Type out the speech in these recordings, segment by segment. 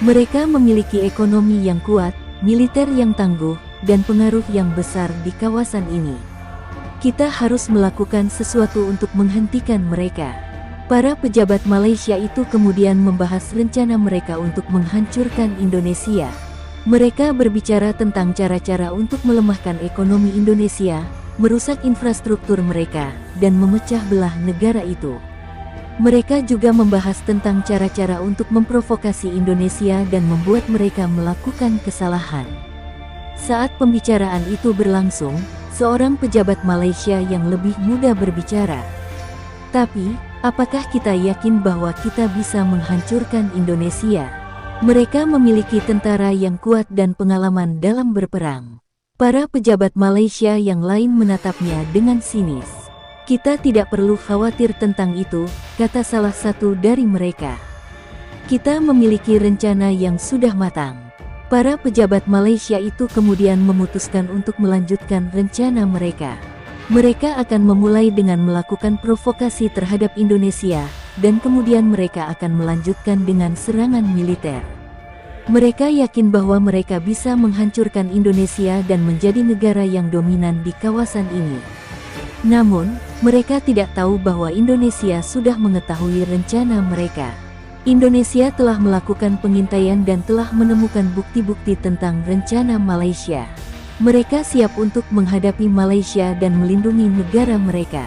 Mereka memiliki ekonomi yang kuat, militer yang tangguh, dan pengaruh yang besar di kawasan ini. Kita harus melakukan sesuatu untuk menghentikan mereka. Para pejabat Malaysia itu kemudian membahas rencana mereka untuk menghancurkan Indonesia. Mereka berbicara tentang cara-cara untuk melemahkan ekonomi Indonesia, merusak infrastruktur mereka, dan memecah belah negara itu. Mereka juga membahas tentang cara-cara untuk memprovokasi Indonesia dan membuat mereka melakukan kesalahan. Saat pembicaraan itu berlangsung, seorang pejabat Malaysia yang lebih muda berbicara. Tapi, apakah kita yakin bahwa kita bisa menghancurkan Indonesia? Mereka memiliki tentara yang kuat dan pengalaman dalam berperang. Para pejabat Malaysia yang lain menatapnya dengan sinis. Kita tidak perlu khawatir tentang itu, kata salah satu dari mereka. Kita memiliki rencana yang sudah matang. Para pejabat Malaysia itu kemudian memutuskan untuk melanjutkan rencana mereka. Mereka akan memulai dengan melakukan provokasi terhadap Indonesia, dan kemudian mereka akan melanjutkan dengan serangan militer. Mereka yakin bahwa mereka bisa menghancurkan Indonesia dan menjadi negara yang dominan di kawasan ini. Namun, mereka tidak tahu bahwa Indonesia sudah mengetahui rencana mereka. Indonesia telah melakukan pengintaian dan telah menemukan bukti-bukti tentang rencana Malaysia. Mereka siap untuk menghadapi Malaysia dan melindungi negara mereka.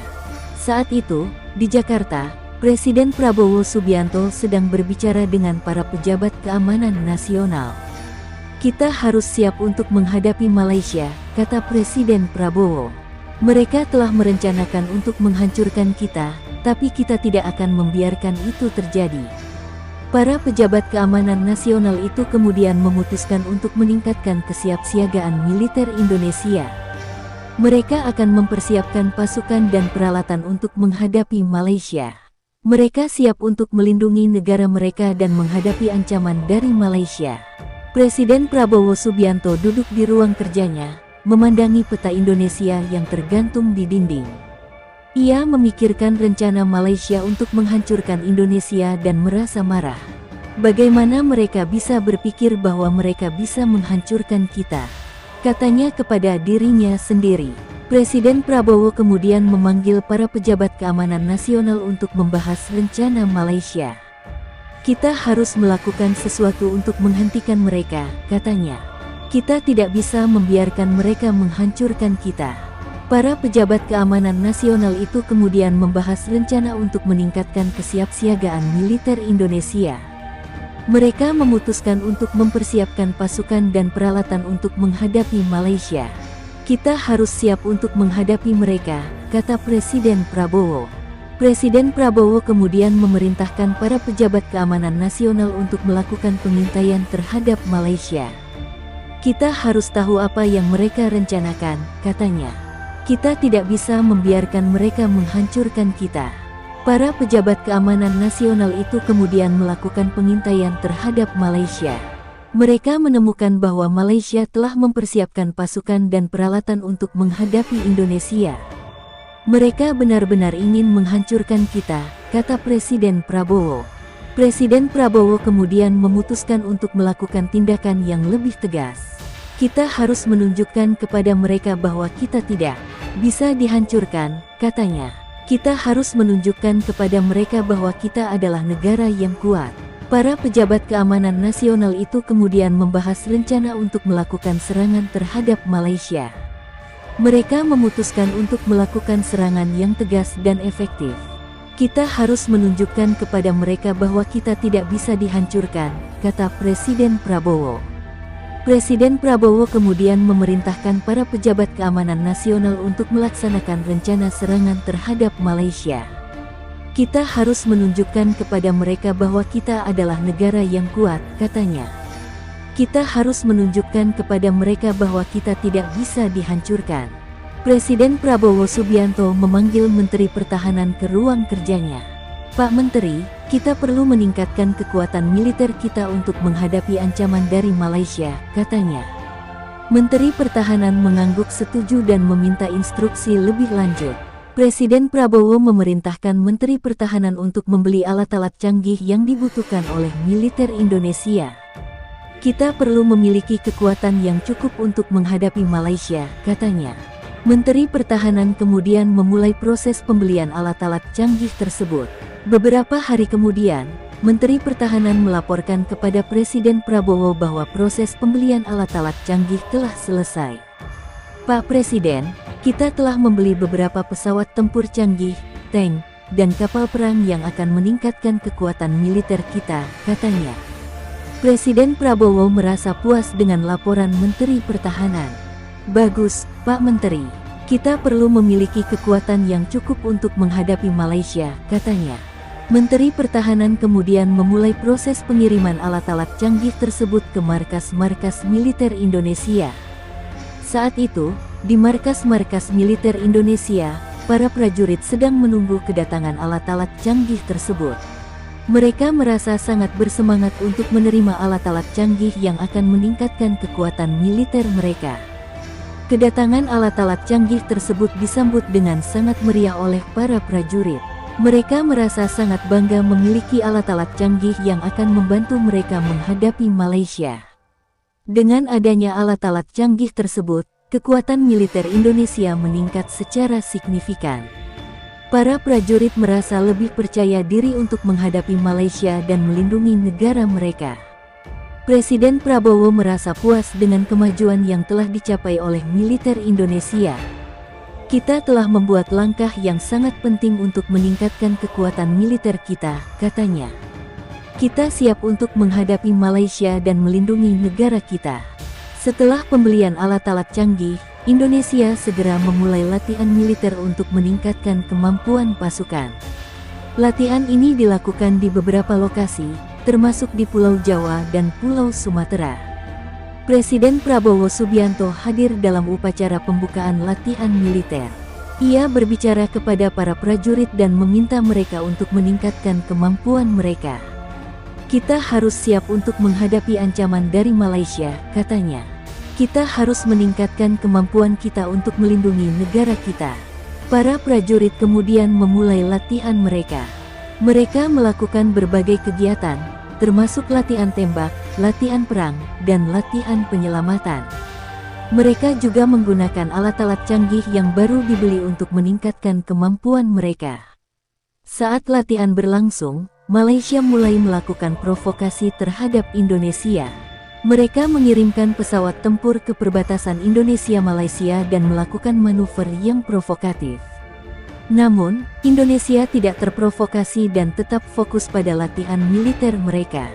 Saat itu, di Jakarta, Presiden Prabowo Subianto sedang berbicara dengan para pejabat keamanan nasional. Kita harus siap untuk menghadapi Malaysia, kata Presiden Prabowo. Mereka telah merencanakan untuk menghancurkan kita, tapi kita tidak akan membiarkan itu terjadi. Para pejabat keamanan nasional itu kemudian memutuskan untuk meningkatkan kesiapsiagaan militer Indonesia. Mereka akan mempersiapkan pasukan dan peralatan untuk menghadapi Malaysia. Mereka siap untuk melindungi negara mereka dan menghadapi ancaman dari Malaysia. Presiden Prabowo Subianto duduk di ruang kerjanya, memandangi peta Indonesia yang tergantung di dinding. Ia memikirkan rencana Malaysia untuk menghancurkan Indonesia dan merasa marah. Bagaimana mereka bisa berpikir bahwa mereka bisa menghancurkan kita? Katanya kepada dirinya sendiri. Presiden Prabowo kemudian memanggil para pejabat keamanan nasional untuk membahas rencana Malaysia. Kita harus melakukan sesuatu untuk menghentikan mereka, katanya. Kita tidak bisa membiarkan mereka menghancurkan kita. Para pejabat keamanan nasional itu kemudian membahas rencana untuk meningkatkan kesiapsiagaan militer Indonesia. Mereka memutuskan untuk mempersiapkan pasukan dan peralatan untuk menghadapi Malaysia. Kita harus siap untuk menghadapi mereka, kata Presiden Prabowo. Presiden Prabowo kemudian memerintahkan para pejabat keamanan nasional untuk melakukan pengintaian terhadap Malaysia. Kita harus tahu apa yang mereka rencanakan, katanya. Kita tidak bisa membiarkan mereka menghancurkan kita. Para pejabat keamanan nasional itu kemudian melakukan pengintaian terhadap Malaysia. Mereka menemukan bahwa Malaysia telah mempersiapkan pasukan dan peralatan untuk menghadapi Indonesia. Mereka benar-benar ingin menghancurkan kita, kata Presiden Prabowo. Presiden Prabowo kemudian memutuskan untuk melakukan tindakan yang lebih tegas. Kita harus menunjukkan kepada mereka bahwa kita tidak bisa dihancurkan, katanya. Kita harus menunjukkan kepada mereka bahwa kita adalah negara yang kuat. Para pejabat keamanan nasional itu kemudian membahas rencana untuk melakukan serangan terhadap Malaysia. Mereka memutuskan untuk melakukan serangan yang tegas dan efektif. Kita harus menunjukkan kepada mereka bahwa kita tidak bisa dihancurkan, kata Presiden Prabowo. Presiden Prabowo kemudian memerintahkan para pejabat keamanan nasional untuk melaksanakan rencana serangan terhadap Malaysia. Kita harus menunjukkan kepada mereka bahwa kita adalah negara yang kuat, katanya. Kita harus menunjukkan kepada mereka bahwa kita tidak bisa dihancurkan. Presiden Prabowo Subianto memanggil Menteri Pertahanan ke ruang kerjanya. Pak Menteri, kita perlu meningkatkan kekuatan militer kita untuk menghadapi ancaman dari Malaysia, katanya. Menteri Pertahanan mengangguk setuju dan meminta instruksi lebih lanjut. Presiden Prabowo memerintahkan Menteri Pertahanan untuk membeli alat-alat canggih yang dibutuhkan oleh militer Indonesia. Kita perlu memiliki kekuatan yang cukup untuk menghadapi Malaysia, katanya. Menteri Pertahanan kemudian memulai proses pembelian alat-alat canggih tersebut. Beberapa hari kemudian, Menteri Pertahanan melaporkan kepada Presiden Prabowo bahwa proses pembelian alat-alat canggih telah selesai. Pak Presiden, kita telah membeli beberapa pesawat tempur canggih, tank, dan kapal perang yang akan meningkatkan kekuatan militer kita, katanya. Presiden Prabowo merasa puas dengan laporan Menteri Pertahanan. Bagus, Pak Menteri. Kita perlu memiliki kekuatan yang cukup untuk menghadapi Malaysia, katanya. Menteri Pertahanan kemudian memulai proses pengiriman alat-alat canggih tersebut ke markas-markas militer Indonesia. Saat itu, di markas-markas militer Indonesia, para prajurit sedang menunggu kedatangan alat-alat canggih tersebut. Mereka merasa sangat bersemangat untuk menerima alat-alat canggih yang akan meningkatkan kekuatan militer mereka. Kedatangan alat-alat canggih tersebut disambut dengan sangat meriah oleh para prajurit. Mereka merasa sangat bangga memiliki alat-alat canggih yang akan membantu mereka menghadapi Malaysia. Dengan adanya alat-alat canggih tersebut, kekuatan militer Indonesia meningkat secara signifikan. Para prajurit merasa lebih percaya diri untuk menghadapi Malaysia dan melindungi negara mereka. Presiden Prabowo merasa puas dengan kemajuan yang telah dicapai oleh militer Indonesia. Kita telah membuat langkah yang sangat penting untuk meningkatkan kekuatan militer kita, katanya. Kita siap untuk menghadapi Malaysia dan melindungi negara kita. Setelah pembelian alat-alat canggih, Indonesia segera memulai latihan militer untuk meningkatkan kemampuan pasukan. Latihan ini dilakukan di beberapa lokasi, termasuk di Pulau Jawa dan Pulau Sumatera. Presiden Prabowo Subianto hadir dalam upacara pembukaan latihan militer. Ia berbicara kepada para prajurit dan meminta mereka untuk meningkatkan kemampuan mereka. Kita harus siap untuk menghadapi ancaman dari Malaysia, katanya. Kita harus meningkatkan kemampuan kita untuk melindungi negara kita. Para prajurit kemudian memulai latihan mereka. Mereka melakukan berbagai kegiatan, termasuk latihan tembak, latihan perang, dan latihan penyelamatan. Mereka juga menggunakan alat-alat canggih yang baru dibeli untuk meningkatkan kemampuan mereka. Saat latihan berlangsung, Malaysia mulai melakukan provokasi terhadap Indonesia. Mereka mengirimkan pesawat tempur ke perbatasan Indonesia-Malaysia dan melakukan manuver yang provokatif. Namun, Indonesia tidak terprovokasi dan tetap fokus pada latihan militer mereka.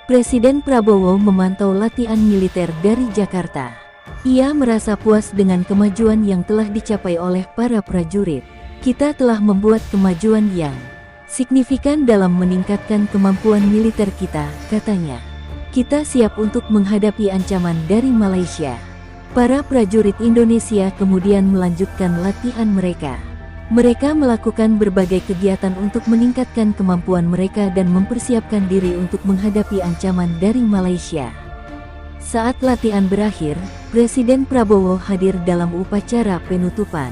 Presiden Prabowo memantau latihan militer dari Jakarta. Ia merasa puas dengan kemajuan yang telah dicapai oleh para prajurit. Kita telah membuat kemajuan yang signifikan dalam meningkatkan kemampuan militer kita, katanya. Kita siap untuk menghadapi ancaman dari Malaysia. Para prajurit Indonesia kemudian melanjutkan latihan mereka. Mereka melakukan berbagai kegiatan untuk meningkatkan kemampuan mereka dan mempersiapkan diri untuk menghadapi ancaman dari Malaysia. Saat latihan berakhir, Presiden Prabowo hadir dalam upacara penutupan.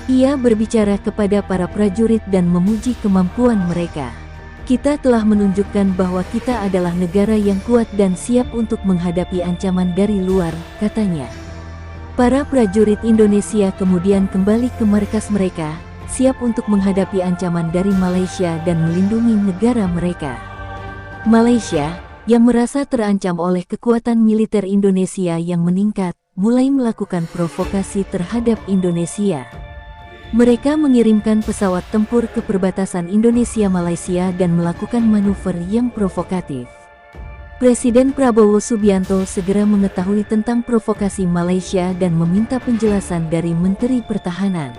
Ia berbicara kepada para prajurit dan memuji kemampuan mereka. Kita telah menunjukkan bahwa kita adalah negara yang kuat dan siap untuk menghadapi ancaman dari luar, katanya. Para prajurit Indonesia kemudian kembali ke markas mereka, siap untuk menghadapi ancaman dari Malaysia dan melindungi negara mereka. Malaysia, yang merasa terancam oleh kekuatan militer Indonesia yang meningkat, mulai melakukan provokasi terhadap Indonesia. Mereka mengirimkan pesawat tempur ke perbatasan Indonesia-Malaysia dan melakukan manuver yang provokatif. Presiden Prabowo Subianto segera mengetahui tentang provokasi Malaysia dan meminta penjelasan dari Menteri Pertahanan.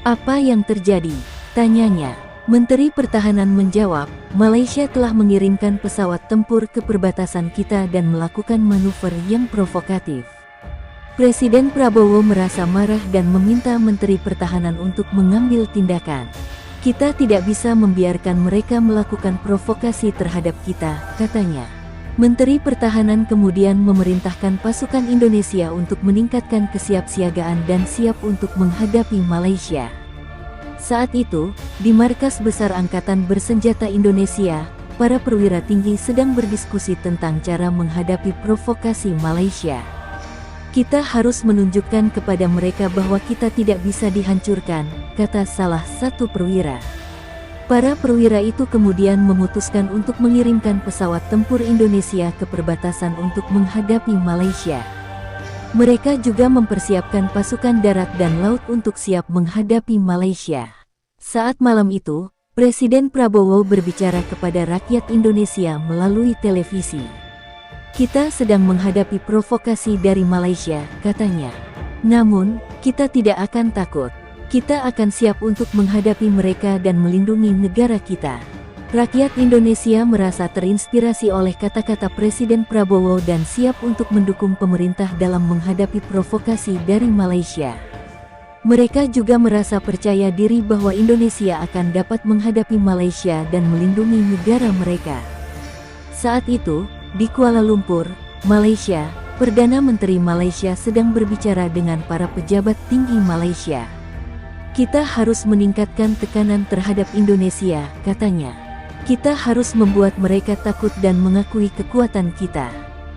Apa yang terjadi? Tanyanya. Menteri Pertahanan menjawab, Malaysia telah mengirimkan pesawat tempur ke perbatasan kita dan melakukan manuver yang provokatif. Presiden Prabowo merasa marah dan meminta Menteri Pertahanan untuk mengambil tindakan. Kita tidak bisa membiarkan mereka melakukan provokasi terhadap kita, katanya. Menteri Pertahanan kemudian memerintahkan pasukan Indonesia untuk meningkatkan kesiapsiagaan dan siap untuk menghadapi Malaysia. Saat itu, di markas besar Angkatan Bersenjata Indonesia, para perwira tinggi sedang berdiskusi tentang cara menghadapi provokasi Malaysia. Kita harus menunjukkan kepada mereka bahwa kita tidak bisa dihancurkan, kata salah satu perwira. Para perwira itu kemudian memutuskan untuk mengirimkan pesawat tempur Indonesia ke perbatasan untuk menghadapi Malaysia. Mereka juga mempersiapkan pasukan darat dan laut untuk siap menghadapi Malaysia. Saat malam itu, Presiden Prabowo berbicara kepada rakyat Indonesia melalui televisi. Kita sedang menghadapi provokasi dari Malaysia, katanya. Namun, kita tidak akan takut. Kita akan siap untuk menghadapi mereka dan melindungi negara kita. Rakyat Indonesia merasa terinspirasi oleh kata-kata Presiden Prabowo dan siap untuk mendukung pemerintah dalam menghadapi provokasi dari Malaysia. Mereka juga merasa percaya diri bahwa Indonesia akan dapat menghadapi Malaysia dan melindungi negara mereka. Saat itu, di Kuala Lumpur, Malaysia, Perdana Menteri Malaysia sedang berbicara dengan para pejabat tinggi Malaysia. Kita harus meningkatkan tekanan terhadap Indonesia, katanya. Kita harus membuat mereka takut dan mengakui kekuatan kita.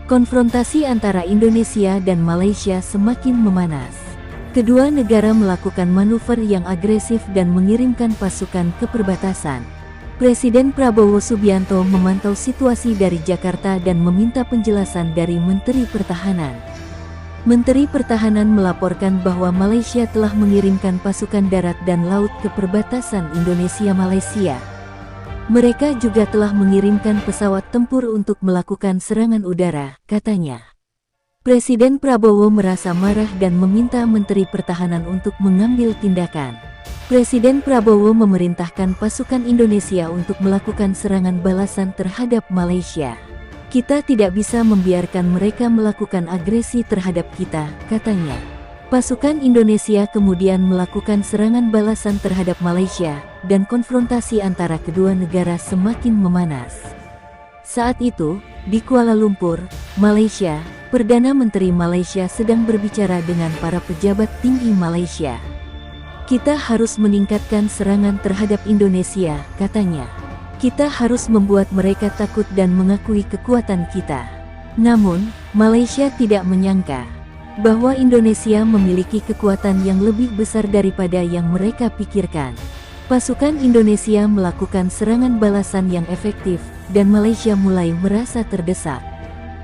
Konfrontasi antara Indonesia dan Malaysia semakin memanas. Kedua negara melakukan manuver yang agresif dan mengirimkan pasukan ke perbatasan. Presiden Prabowo Subianto memantau situasi dari Jakarta dan meminta penjelasan dari Menteri Pertahanan. Menteri Pertahanan melaporkan bahwa Malaysia telah mengirimkan pasukan darat dan laut ke perbatasan Indonesia-Malaysia. Mereka juga telah mengirimkan pesawat tempur untuk melakukan serangan udara, katanya. Presiden Prabowo merasa marah dan meminta Menteri Pertahanan untuk mengambil tindakan. Presiden Prabowo memerintahkan pasukan Indonesia untuk melakukan serangan balasan terhadap Malaysia. Kita tidak bisa membiarkan mereka melakukan agresi terhadap kita, katanya. Pasukan Indonesia kemudian melakukan serangan balasan terhadap Malaysia, dan konfrontasi antara kedua negara semakin memanas. Saat itu, di Kuala Lumpur, Malaysia, Perdana Menteri Malaysia sedang berbicara dengan para pejabat tinggi Malaysia. Kita harus meningkatkan serangan terhadap Indonesia, katanya. Kita harus membuat mereka takut dan mengakui kekuatan kita. Namun, Malaysia tidak menyangka bahwa Indonesia memiliki kekuatan yang lebih besar daripada yang mereka pikirkan. Pasukan Indonesia melakukan serangan balasan yang efektif, dan Malaysia mulai merasa terdesak.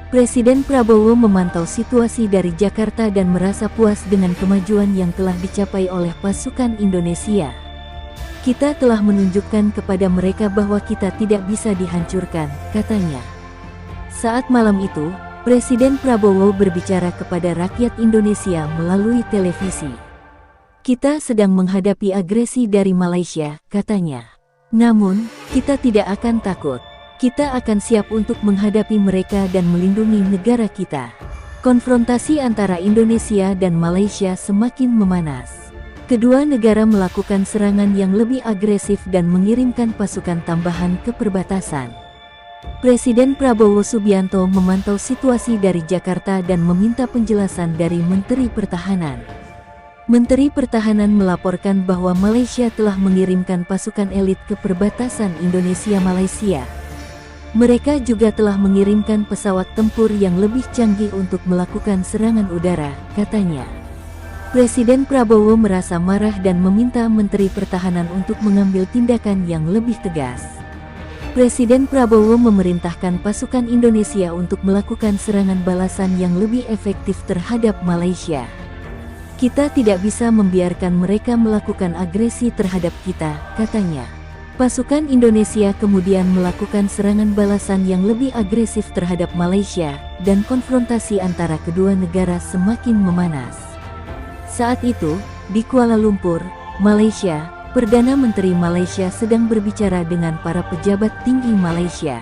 Presiden Prabowo memantau situasi dari Jakarta dan merasa puas dengan kemajuan yang telah dicapai oleh pasukan Indonesia. Kita telah menunjukkan kepada mereka bahwa kita tidak bisa dihancurkan, katanya. Saat malam itu, Presiden Prabowo berbicara kepada rakyat Indonesia melalui televisi. Kita sedang menghadapi agresi dari Malaysia, katanya. Namun, kita tidak akan takut. Kita akan siap untuk menghadapi mereka dan melindungi negara kita. Konfrontasi antara Indonesia dan Malaysia semakin memanas. Kedua negara melakukan serangan yang lebih agresif dan mengirimkan pasukan tambahan ke perbatasan. Presiden Prabowo Subianto memantau situasi dari Jakarta dan meminta penjelasan dari Menteri Pertahanan. Menteri Pertahanan melaporkan bahwa Malaysia telah mengirimkan pasukan elit ke perbatasan Indonesia-Malaysia. Mereka juga telah mengirimkan pesawat tempur yang lebih canggih untuk melakukan serangan udara, katanya. Presiden Prabowo merasa marah dan meminta Menteri Pertahanan untuk mengambil tindakan yang lebih tegas. Presiden Prabowo memerintahkan pasukan Indonesia untuk melakukan serangan balasan yang lebih efektif terhadap Malaysia. Kita tidak bisa membiarkan mereka melakukan agresi terhadap kita, katanya. Pasukan Indonesia kemudian melakukan serangan balasan yang lebih agresif terhadap Malaysia, dan konfrontasi antara kedua negara semakin memanas. Saat itu, di Kuala Lumpur, Malaysia, Perdana Menteri Malaysia sedang berbicara dengan para pejabat tinggi Malaysia.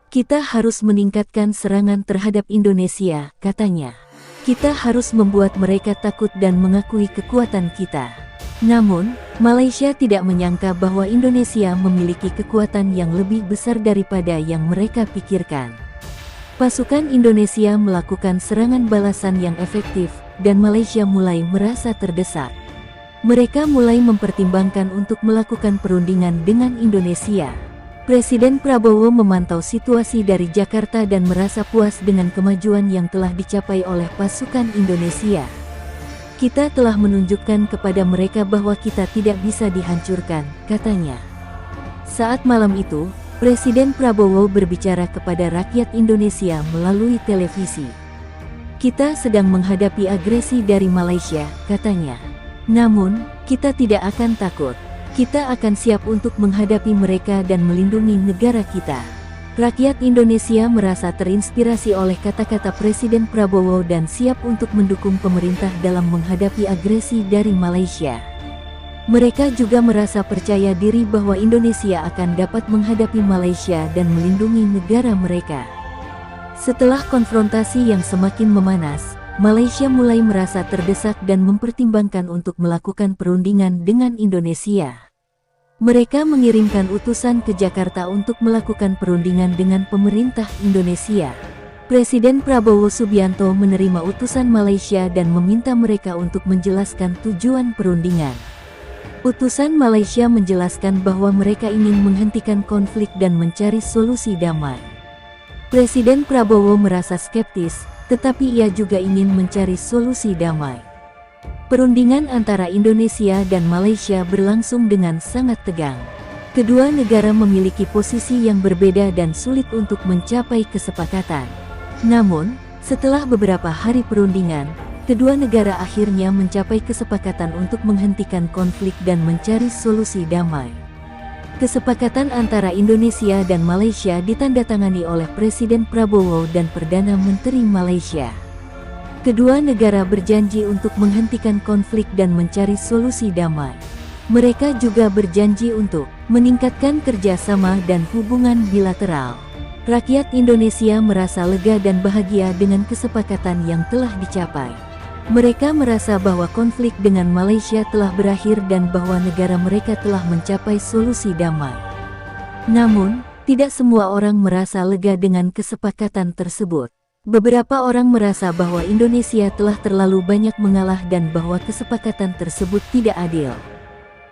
Kita harus meningkatkan serangan terhadap Indonesia, katanya. Kita harus membuat mereka takut dan mengakui kekuatan kita. Namun, Malaysia tidak menyangka bahwa Indonesia memiliki kekuatan yang lebih besar daripada yang mereka pikirkan. Pasukan Indonesia melakukan serangan balasan yang efektif, dan Malaysia mulai merasa terdesak. Mereka mulai mempertimbangkan untuk melakukan perundingan dengan Indonesia. Presiden Prabowo memantau situasi dari Jakarta dan merasa puas dengan kemajuan yang telah dicapai oleh pasukan Indonesia. Kita telah menunjukkan kepada mereka bahwa kita tidak bisa dihancurkan, katanya. Saat malam itu, Presiden Prabowo berbicara kepada rakyat Indonesia melalui televisi. Kita sedang menghadapi agresi dari Malaysia, katanya. Namun, kita tidak akan takut. Kita akan siap untuk menghadapi mereka dan melindungi negara kita. Rakyat Indonesia merasa terinspirasi oleh kata-kata Presiden Prabowo dan siap untuk mendukung pemerintah dalam menghadapi agresi dari Malaysia. Mereka juga merasa percaya diri bahwa Indonesia akan dapat menghadapi Malaysia dan melindungi negara mereka. Setelah konfrontasi yang semakin memanas, Malaysia mulai merasa terdesak dan mempertimbangkan untuk melakukan perundingan dengan Indonesia. Mereka mengirimkan utusan ke Jakarta untuk melakukan perundingan dengan pemerintah Indonesia. Presiden Prabowo Subianto menerima utusan Malaysia dan meminta mereka untuk menjelaskan tujuan perundingan. Utusan Malaysia menjelaskan bahwa mereka ingin menghentikan konflik dan mencari solusi damai. Presiden Prabowo merasa skeptis, tetapi ia juga ingin mencari solusi damai. Perundingan antara Indonesia dan Malaysia berlangsung dengan sangat tegang. Kedua negara memiliki posisi yang berbeda dan sulit untuk mencapai kesepakatan. Namun, setelah beberapa hari perundingan, kedua negara akhirnya mencapai kesepakatan untuk menghentikan konflik dan mencari solusi damai. Kesepakatan antara Indonesia dan Malaysia ditandatangani oleh Presiden Prabowo dan Perdana Menteri Malaysia. Kedua negara berjanji untuk menghentikan konflik dan mencari solusi damai. Mereka juga berjanji untuk meningkatkan kerjasama dan hubungan bilateral. Rakyat Indonesia merasa lega dan bahagia dengan kesepakatan yang telah dicapai. Mereka merasa bahwa konflik dengan Malaysia telah berakhir dan bahwa negara mereka telah mencapai solusi damai. Namun, tidak semua orang merasa lega dengan kesepakatan tersebut. Beberapa orang merasa bahwa Indonesia telah terlalu banyak mengalah dan bahwa kesepakatan tersebut tidak adil.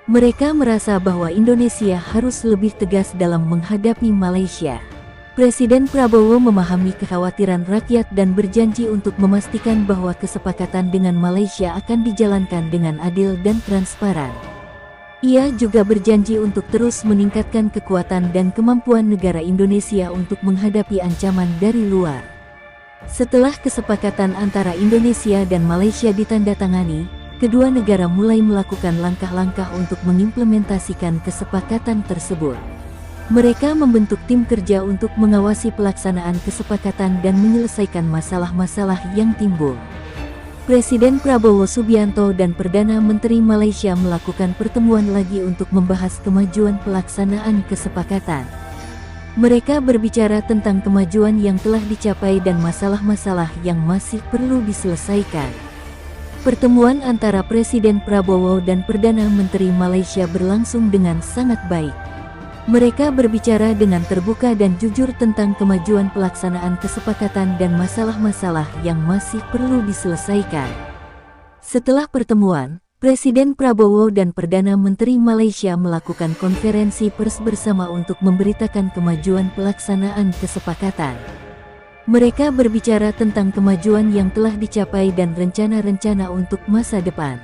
Mereka merasa bahwa Indonesia harus lebih tegas dalam menghadapi Malaysia. Presiden Prabowo memahami kekhawatiran rakyat dan berjanji untuk memastikan bahwa kesepakatan dengan Malaysia akan dijalankan dengan adil dan transparan. Ia juga berjanji untuk terus meningkatkan kekuatan dan kemampuan negara Indonesia untuk menghadapi ancaman dari luar. Setelah kesepakatan antara Indonesia dan Malaysia ditandatangani, kedua negara mulai melakukan langkah-langkah untuk mengimplementasikan kesepakatan tersebut. Mereka membentuk tim kerja untuk mengawasi pelaksanaan kesepakatan dan menyelesaikan masalah-masalah yang timbul. Presiden Prabowo Subianto dan Perdana Menteri Malaysia melakukan pertemuan lagi untuk membahas kemajuan pelaksanaan kesepakatan. Mereka berbicara tentang kemajuan yang telah dicapai dan masalah-masalah yang masih perlu diselesaikan. Pertemuan antara Presiden Prabowo dan Perdana Menteri Malaysia berlangsung dengan sangat baik. Mereka berbicara dengan terbuka dan jujur tentang kemajuan pelaksanaan kesepakatan dan masalah-masalah yang masih perlu diselesaikan. Setelah pertemuan, Presiden Prabowo dan Perdana Menteri Malaysia melakukan konferensi pers bersama untuk memberitakan kemajuan pelaksanaan kesepakatan. Mereka berbicara tentang kemajuan yang telah dicapai dan rencana-rencana untuk masa depan.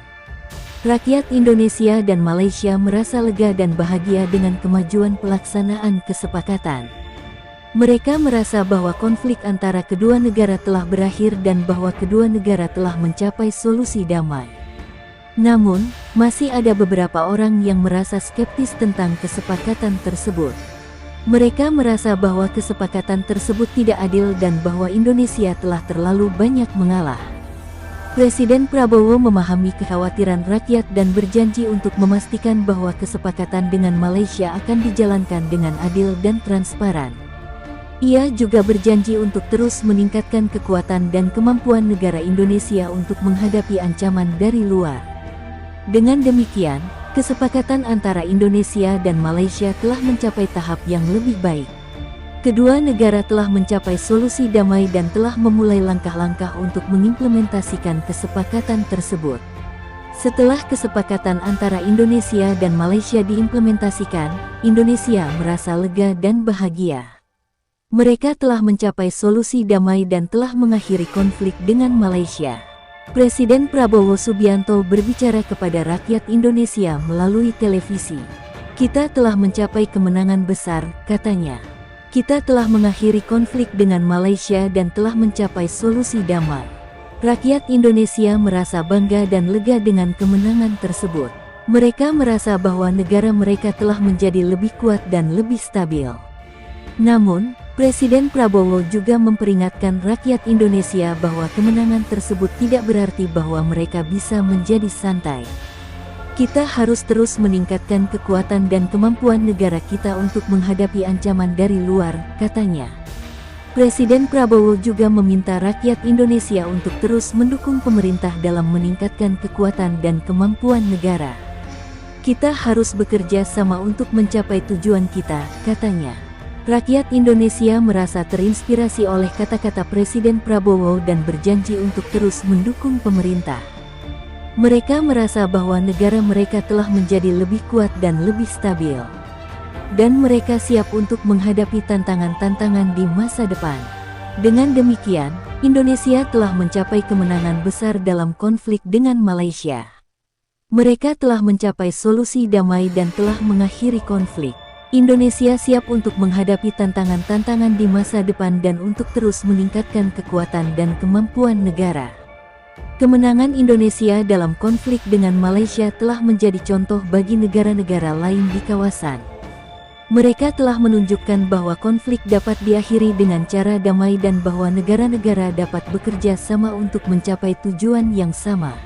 Rakyat Indonesia dan Malaysia merasa lega dan bahagia dengan kemajuan pelaksanaan kesepakatan. Mereka merasa bahwa konflik antara kedua negara telah berakhir dan bahwa kedua negara telah mencapai solusi damai. Namun, masih ada beberapa orang yang merasa skeptis tentang kesepakatan tersebut. Mereka merasa bahwa kesepakatan tersebut tidak adil dan bahwa Indonesia telah terlalu banyak mengalah. Presiden Prabowo memahami kekhawatiran rakyat dan berjanji untuk memastikan bahwa kesepakatan dengan Malaysia akan dijalankan dengan adil dan transparan. Ia juga berjanji untuk terus meningkatkan kekuatan dan kemampuan negara Indonesia untuk menghadapi ancaman dari luar. Dengan demikian, kesepakatan antara Indonesia dan Malaysia telah mencapai tahap yang lebih baik. Kedua negara telah mencapai solusi damai dan telah memulai langkah-langkah untuk mengimplementasikan kesepakatan tersebut. Setelah kesepakatan antara Indonesia dan Malaysia diimplementasikan, Indonesia merasa lega dan bahagia. Mereka telah mencapai solusi damai dan telah mengakhiri konflik dengan Malaysia. Presiden Prabowo Subianto berbicara kepada rakyat Indonesia melalui televisi. Kita telah mencapai kemenangan besar, katanya. Kita telah mengakhiri konflik dengan Malaysia dan telah mencapai solusi damai. Rakyat Indonesia merasa bangga dan lega dengan kemenangan tersebut. Mereka merasa bahwa negara mereka telah menjadi lebih kuat dan lebih stabil. Namun, Presiden Prabowo juga memperingatkan rakyat Indonesia bahwa kemenangan tersebut tidak berarti bahwa mereka bisa menjadi santai. Kita harus terus meningkatkan kekuatan dan kemampuan negara kita untuk menghadapi ancaman dari luar, katanya. Presiden Prabowo juga meminta rakyat Indonesia untuk terus mendukung pemerintah dalam meningkatkan kekuatan dan kemampuan negara. Kita harus bekerja sama untuk mencapai tujuan kita, katanya. Rakyat Indonesia merasa terinspirasi oleh kata-kata Presiden Prabowo dan berjanji untuk terus mendukung pemerintah. Mereka merasa bahwa negara mereka telah menjadi lebih kuat dan lebih stabil. Dan mereka siap untuk menghadapi tantangan-tantangan di masa depan. Dengan demikian, Indonesia telah mencapai kemenangan besar dalam konflik dengan Malaysia. Mereka telah mencapai solusi damai dan telah mengakhiri konflik. Indonesia siap untuk menghadapi tantangan-tantangan di masa depan dan untuk terus meningkatkan kekuatan dan kemampuan negara. Kemenangan Indonesia dalam konflik dengan Malaysia telah menjadi contoh bagi negara-negara lain di kawasan. Mereka telah menunjukkan bahwa konflik dapat diakhiri dengan cara damai dan bahwa negara-negara dapat bekerja sama untuk mencapai tujuan yang sama.